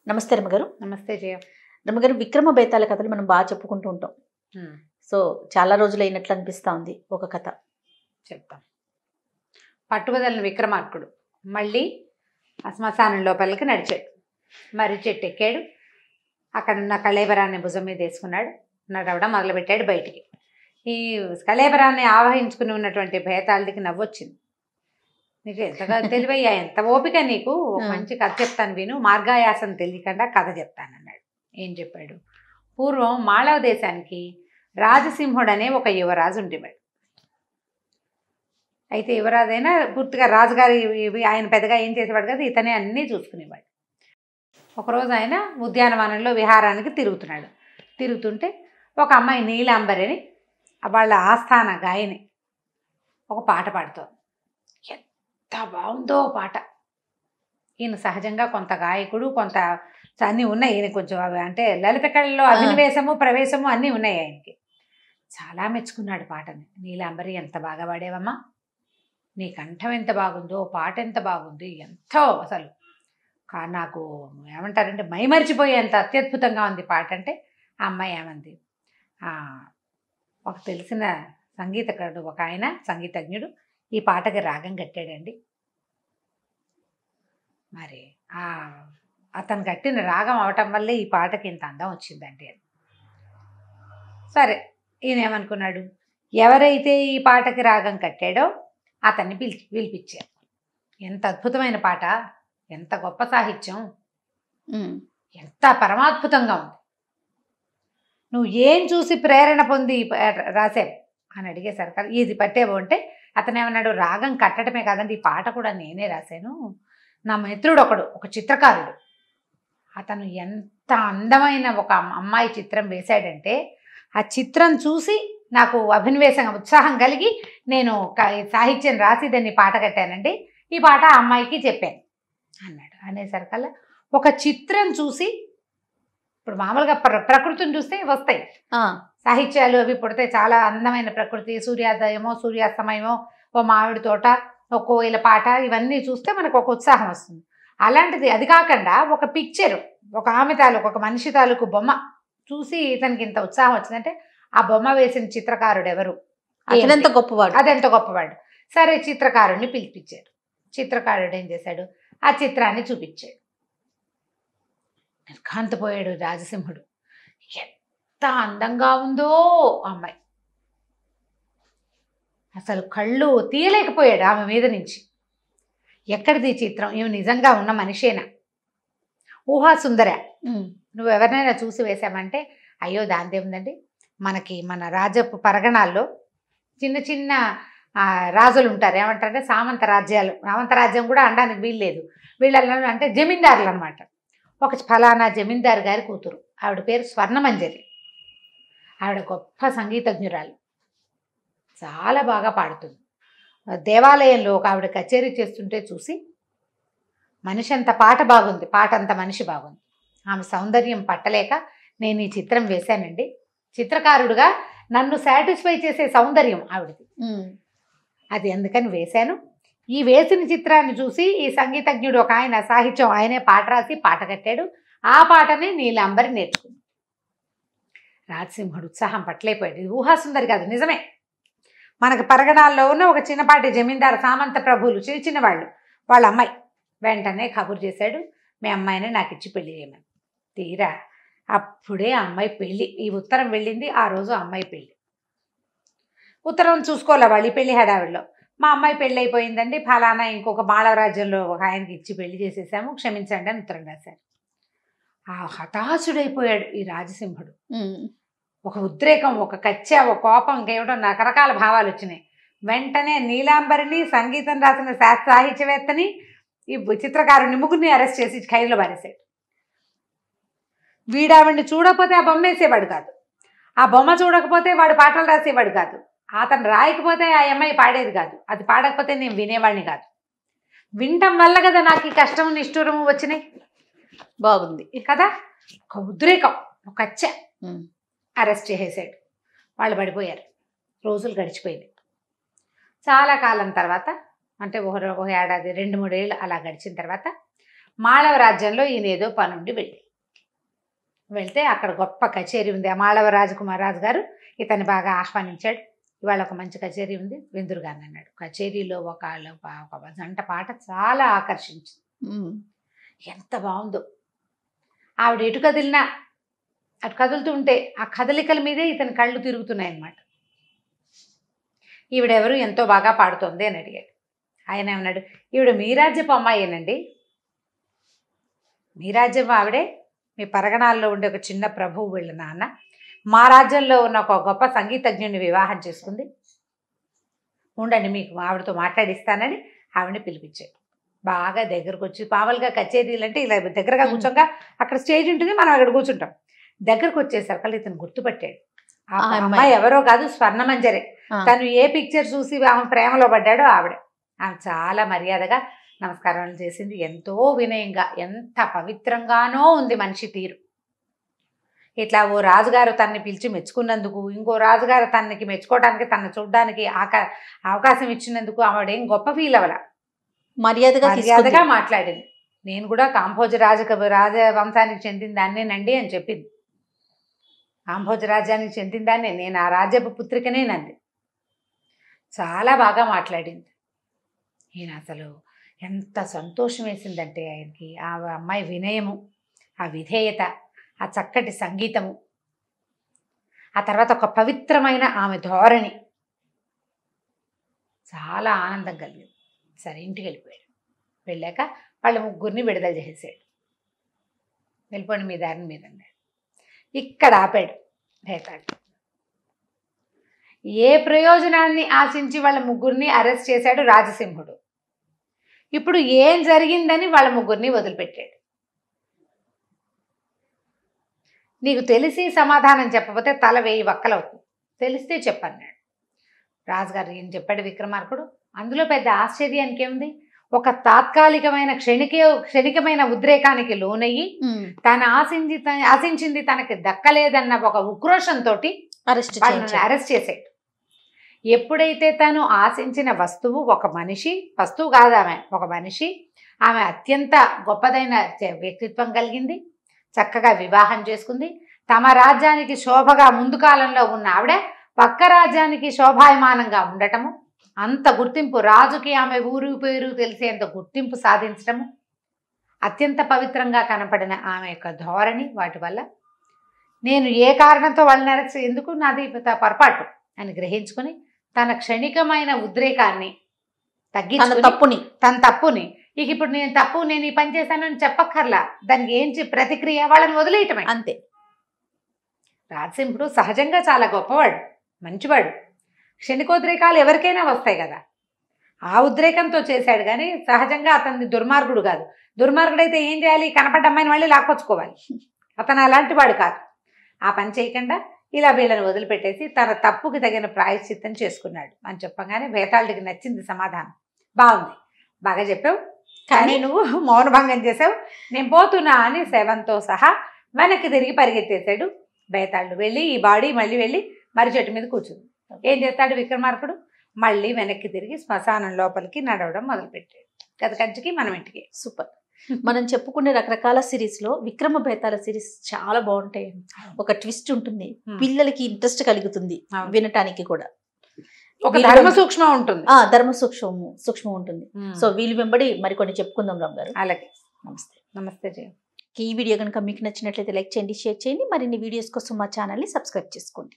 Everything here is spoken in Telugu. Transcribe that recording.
నమస్తే రమ్మగారు. నమస్తే జయ. రమ్మగారు, విక్రమ బేతాళ కథలు మనం బాగా చెప్పుకుంటూ ఉంటాం. సో చాలా రోజులు అయినట్లు అనిపిస్తూ ఉంది. ఒక కథ చెప్తాం. పట్టుబదలని విక్రమార్కుడు మళ్ళీ ఆ శ్మశానం లోపలికి నడిచాడు. మరి చెట్టు ఎక్కాడు. అక్కడున్న కళేబరాన్ని భుజం మీద వేసుకున్నాడు. నడవడం మొదలుపెట్టాడు బయటికి. ఈ కళేబరాన్ని ఆవహించుకుని ఉన్నటువంటి బేతాళికి నవ్వొచ్చింది. నీకు ఎంతగా తెలివయ్యా, ఎంత ఓపిక నీకు, మంచి కథ చెప్తాను విను, మార్గాయాసం తెలియకుండా కథ చెప్తానన్నాడు. ఏం చెప్పాడు? పూర్వం మాళవ దేశానికి రాజసింహుడు అనే ఒక యువరాజు ఉండేవాడు. అయితే యువరాజైనా పూర్తిగా రాజుగారి ఆయన పెద్దగా ఏం చేసేవాడు కదా, ఇతనే అన్నీ చూసుకునేవాడు. ఒకరోజు ఆయన ఉద్యానవనంలో విహారానికి తిరుగుతుంటే ఒక అమ్మాయి నీలాంబరి అని వాళ్ళ ఆస్థాన గాయని ఒక పాట పాడుతోంది. ఎంత బాగుందో పాట. ఈయన సహజంగా కొంత గాయకుడు, కొంత అన్నీ ఉన్నాయి ఈయన, కొంచెం అంటే లలిత కళలో అభినవేశము ప్రవేశము అన్నీ ఉన్నాయి ఆయనకి. చాలా మెచ్చుకున్నాడు పాటని. నీలాంబరి, ఎంత బాగా పాడేవమ్మా, నీ కంఠం ఎంత బాగుందో, పాట ఎంత బాగుంది, ఎంతో అసలు నాకు ఏమంటారంటే మైమరిచిపోయేంత అత్యద్భుతంగా ఉంది పాట అంటే. ఆ అమ్మాయి ఏమంది, ఒక తెలిసిన సంగీతకారుడు ఒక ఆయన సంగీతజ్ఞుడు ఈ పాటకి రాగం కట్టాడండి. మరి అతను కట్టిన రాగం అవటం వల్లే ఈ పాటకి ఇంత అందం వచ్చిందండి అని. సరే, ఈయన ఏమనుకున్నాడు, ఎవరైతే ఈ పాటకి రాగం కట్టాడో అతన్ని పిలిపించారు. ఎంత అద్భుతమైన పాట, ఎంత గొప్ప సాహిత్యం, ఎంత పరమాద్భుతంగా ఉంది, నువ్వు ఏం చూసి ప్రేరణ పొంది రాసావు అని అడిగేశారు కదా. ఇది పట్టేవో అంటే అతను ఏమన్నాడు, రాగం కట్టడమే కాదండి, ఈ పాట కూడా నేనే రాశాను. నా మిత్రుడు ఒక చిత్రకారుడు, అతను ఎంత అందమైన ఒక అమ్మాయి చిత్రం వేశాడంటే ఆ చిత్రం చూసి నాకు అభినవేశంగా ఉత్సాహం కలిగి నేను సాహిత్యం రాసి దాన్ని పాట కట్టానండి. ఈ పాట ఆ అమ్మాయికి చెప్పాను అన్నాడు. అనేసరికల్లా ఒక చిత్రం చూసి, ఇప్పుడు మామూలుగా ప్రకృతిని చూస్తే వస్తాయి సాహిత్యాలు, అవి పుడితే చాలా అందమైన ప్రకృతి, సూర్యోదయమో సూర్యాస్తమయమో, ఓ మామిడి తోట, ఒక కోయిల పాట, ఇవన్నీ చూస్తే మనకు ఒక ఉత్సాహం వస్తుంది. అలాంటిది అది కాకుండా ఒక పిక్చరు, ఒక ఆమె తాలూకు, ఒక మనిషి తాలూకు బొమ్మ చూసి ఇతనికి ఇంత ఉత్సాహం వచ్చిందంటే ఆ బొమ్మ వేసిన చిత్రకారుడు ఎవరు, అదెంత గొప్పవాడు, అదెంత గొప్పవాడు. సరే, చిత్రకారుడిని పిలిపించాడు. చిత్రకారుడు ఏం చేశాడు, ఆ చిత్రాన్ని చూపించాడు. నిర్ఘాంతపోయాడు రాజసింహుడు. ఎంత అందంగా ఉందో అమ్మాయి, అసలు కళ్ళు తీయలేకపోయాడు ఆమె మీద నుంచి. ఎక్కడిది చిత్రం, ఈమె నిజంగా ఉన్న మనిషేనా, ఊహాసుందర, నువ్వు ఎవరినైనా చూసి వేసామంటే, అయ్యో దాందేముందండి, మన రాజపు పరగణాల్లో చిన్న చిన్న రాజులు ఉంటారు, ఏమంటారంటే సామంత రాజ్యాలు, సామంత రాజ్యం కూడా అనడానికి వీల్లేదు, వీళ్ళ అంటే జమీందారులు అనమాట. ఒక ఫలానా జమీందారు గారి కూతురు, ఆవిడ పేరు స్వర్ణమంజరి. ఆవిడ గొప్ప సంగీతజ్ఞురాలు, చాలా బాగా పాడుతుంది. దేవాలయంలో ఒక ఆవిడ కచేరీ చేస్తుంటే చూసి, మనిషి అంత పాట బాగుంది, పాట అంత మనిషి బాగుంది, ఆమె సౌందర్యం పట్టలేక నేను ఈ చిత్రం వేశానండి. చిత్రకారుడుగా నన్ను సాటిస్ఫై చేసే సౌందర్యం ఆవిడది, అది అందుకని వేశాను. ఈ వేసిన చిత్రాన్ని చూసి ఈ సంగీతజ్ఞుడు ఒక ఆయన, సాహిత్యం ఆయనే పాట రాసి పాట కట్టాడు. ఆ పాటని నీలాంబరి నేర్చుకుంది. రాజసింహుడు ఉత్సాహం పట్టలేకపోయాడు. ఇది ఊహాసుందరి కాదు, నిజమే. మనకు పరగణాల్లో ఉన్న ఒక చిన్నపాటి జమీందారు, సామంత ప్రభువులు, చిన్న చిన్న వాళ్ళ అమ్మాయి. వెంటనే కబురు చేశాడు, మీ అమ్మాయిని నాకు ఇచ్చి పెళ్లి చేయమని. తీరా అప్పుడే ఆ అమ్మాయి పెళ్ళి, ఈ ఉత్తరం వెళ్ళింది ఆ రోజు. అమ్మాయి పెళ్ళి ఉత్తరం చూసుకోలే వాళ్ళు, ఈ పెళ్లి హడావిడిలో మా అమ్మాయి పెళ్ళి అయిపోయిందండి, ఫలానా ఇంకొక మాళవ రాజ్యంలో ఒక ఆయనకి ఇచ్చి పెళ్లి చేసేసాము, క్షమించండి అని ఉత్తరం రాశారు. ఆ హతాశుడైపోయాడు ఈ రాజసింహుడు. ఒక ఉద్రేకం, ఒక కచ్చ, ఒక కోపం, ఇంకేమిటో రకరకాల భావాలు వచ్చినాయి. వెంటనే నీలాంబరిని, సంగీతం రాసిన సాహిత్యవేత్తని, ఈ చిత్రకారుని, ముగ్గురిని అరెస్ట్ చేసి ఖైదులో పారేశాడు. వీడావిడిని చూడకపోతే ఆ బొమ్మ వేసేవాడు కాదు, ఆ బొమ్మ చూడకపోతే వాడు పాటలు రాసేవాడు కాదు, అతను రాయకపోతే ఆ అమ్మాయి పాడేది కాదు, అది పాడకపోతే నేను వినేవాడిని కాదు. వినటం వల్ల కదా నాకు ఈ కష్టం నిష్ఠూరము వచ్చినాయి. బాగుంది కదా, ఒక ఉద్రేకం, ఒక కచ్చ. అరెస్ట్ చేసేసాడు. వాళ్ళు పడిపోయారు. రోజులు గడిచిపోయింది. చాలా కాలం తర్వాత, అంటే ఒక ఏడాది 2-3 ఏళ్ళు అలా గడిచిన తర్వాత మాళవ రాజ్యంలో ఈయన ఏదో పనుండి వెళ్తే అక్కడ గొప్ప కచేరీ ఉంది. ఆ మాళవ రాజకుమార్ రాజు గారు ఇతన్ని బాగా ఆహ్వానించాడు. ఇవాళ ఒక మంచి కచేరీ ఉంది, విందురుగాని అన్నాడు. కచేరీలో ఒక జంట పాట చాలా ఆకర్షించింది. ఎంత బాగుందో! ఆవిడ ఎటు కదిలినా, అటు కదులుతూ ఉంటే ఆ కదలికల మీదే ఇతని కళ్ళు తిరుగుతున్నాయి అన్నమాట. ఈవిడెవరు, ఎంతో బాగా పాడుతోంది అని అడిగాడు. ఆయన ఏమన్నాడు, ఈవిడ మీ రాజ్యపు అమ్మాయేనండి, మీ రాజ్యం ఆవిడే, మీ పరగణాల్లో ఉండే ఒక చిన్న ప్రభువు వీళ్ళ నాన్న మా రాజ్యంలో ఉన్న ఒక గొప్ప సంగీతజ్ఞుని వివాహం చేసుకుంది, ఉండండి మీకు ఆవిడతో మాట్లాడిస్తానని ఆవిడని పిలిపించాడు. బాగా దగ్గరకు వచ్చి, మామూలుగా కచేరీలు అంటే ఇలా దగ్గరగా కూర్చోగా అక్కడ స్టేజ్ ఉంటుంది, మనం అక్కడ కూర్చుంటాం. దగ్గరకు వచ్చేసరికి ఇతను గుర్తుపట్టాడు. ఆ అమ్మాయి ఎవరో కాదు, స్వర్ణమంజరే. తను ఏ పిక్చర్ చూసి ఆమె ప్రేమలో పడ్డాడో ఆవిడ. ఆమె చాలా మర్యాదగా నమస్కారాలు చేసింది, ఎంతో వినయంగా, ఎంత పవిత్రంగానో ఉంది మనిషి తీరు. ఇట్లా ఓ రాజుగారు తనని పిలిచి మెచ్చుకున్నందుకు, ఇంకో రాజుగారు తనకి మెచ్చుకోవడానికి, తనను చూడడానికి అవకాశం ఇచ్చినందుకు ఆవిడేం గొప్ప ఫీల్ అవ్వాల, మర్యాదగా మాట్లాడింది. నేను కూడా కాంభోజ రాజవంశానికి చెందిన దాన్నేనండి అని చెప్పింది. కాంభోజ రాజ్యానికి చెందిన దాన్నే, నేను ఆ రాజ్యపు పుత్రికనేనంది. చాలా బాగా మాట్లాడింది. ఈయన అసలు ఎంత సంతోషం వేసిందంటే ఆయనకి ఆ అమ్మాయి వినయము, ఆ విధేయత, ఆ చక్కటి సంగీతము, ఆ తర్వాత ఒక పవిత్రమైన ఆమె ధోరణి, చాలా ఆనందం కలిగింది. సరే ఇంటికి వెళ్ళిపోయాడు. వెళ్ళాక వాళ్ళ ముగ్గురిని విడుదల చేసేసాడు. వెళ్ళిపోండి మీ దారిని మీద అన్నాడు. ఇక్కడ ఆపాడు భేతాడు. ఏ ప్రయోజనాన్ని ఆశించి వాళ్ళ ముగ్గురిని అరెస్ట్ చేశాడు రాజసింహుడు. ఇప్పుడు ఏం జరిగిందని వాళ్ళ ముగ్గురిని వదిలిపెట్టాడు. నీకు తెలిసి సమాధానం చెప్పకపోతే తల 1000 వక్కలవుతుంది, తెలిస్తే చెప్పన్నాడు. రాజుగారు ఏం చెప్పాడు విక్రమార్కుడు. అందులో పెద్ద ఆశ్చర్యానికి ఏముంది, ఒక తాత్కాలికమైన క్షణికమైన ఉద్రేకానికి లోనయ్యి తను ఆశించింది తనకి దక్కలేదన్న ఒక ఉక్రోషంతో అరెస్ట్ చేసాడు. ఎప్పుడైతే తను ఆశించిన వస్తువు, ఒక మనిషి, వస్తువు కాదు ఆమె, ఒక మనిషి, ఆమె అత్యంత గొప్పదైన వ్యక్తిత్వం కలిగింది, చక్కగా వివాహం చేసుకుంది, తమ రాజ్యానికి శోభగా ముందు కాలంలో ఉన్న ఆవిడ పక్క రాజ్యానికి శోభాయమానంగా ఉండటము, అంత గుర్తింపు, రాజుకి ఆమె ఊరు పేరు తెలిసేంత గుర్తింపు సాధించటము, అత్యంత పవిత్రంగా కనపడిన ఆమె యొక్క ధోరణి, వాటి వల్ల నేను ఏ కారణంతో వాళ్ళని అరెస్ట్, ఎందుకు నాది పొరపాటు అని గ్రహించుకుని తన క్షణికమైన ఉద్రేకాన్ని తగ్గించుకుని తన తప్పుని ఇక ఇప్పుడు నేను ఈ పని చేశానని చెప్పక్కర్లా, దానికి ఏం ప్రతిక్రియ, వాళ్ళని వదిలేయటమే అంతే. రాజసింహుడు సహజంగా చాలా గొప్పవాడు, మంచివాడు. క్షణికోద్రేకాలు ఎవరికైనా వస్తాయి కదా, ఆ ఉద్రేకంతో చేశాడు కానీ సహజంగా అతన్ని దుర్మార్గుడు కాదు. దుర్మార్గుడైతే ఏం చేయాలి, కనపడ్డ అమ్మాయిని మళ్ళీ లాక్కొచ్చుకోవాలి. అతను అలాంటి వాడు కాదు. ఆ పని చేయకుండా ఇలా వీళ్ళని వదిలిపెట్టేసి తన తప్పుకి తగిన ప్రాయశ్చిత్తం చేసుకున్నాడు అని చెప్పగానే వేతాళుడికి నచ్చింది సమాధానం. బాగుంది, బాగా చెప్పావు, కానీ నువ్వు మౌనభంగం చేసావు, నేను పోతున్నా అని శవంతో సహా వెనక్కి తిరిగి పరిగెత్తేసాడు బేతాళుడు. వెళ్ళి ఈ బాడీ మళ్ళీ వెళ్ళి మర్రి చెట్టు మీద కూర్చుంది. ఏం చేస్తాడు విక్రమార్కుడు, మళ్ళీ వెనక్కి తిరిగి శ్మశానం లోపలికి నడవడం మొదలుపెట్టాడు. గత కంచికి మనం ఇంటికి. సూపర్. మనం చెప్పుకునే రకరకాల సిరీస్లో విక్రమ బేతాళ సిరీస్ చాలా బాగుంటాయి. ఒక ట్విస్ట్ ఉంటుంది, పిల్లలకి ఇంట్రెస్ట్ కలుగుతుంది వినటానికి కూడా. ఒక ధర్మ సూక్ష్మం ఉంటుంది, ధర్మ సూక్ష్మం ఉంటుంది. సో వీళ్ళు వెంబడి మరికొన్ని చెప్పుకుందాం రామ్ గారు. అలాగే, నమస్తే. నమస్తే జయ. ఈ వీడియో కనుక మీకు నచ్చినట్లయితే లైక్ చేయండి, షేర్ చేయండి. మరిన్ని వీడియోస్ కోసం మా ఛానల్ని సబ్స్క్రైబ్ చేసుకోండి.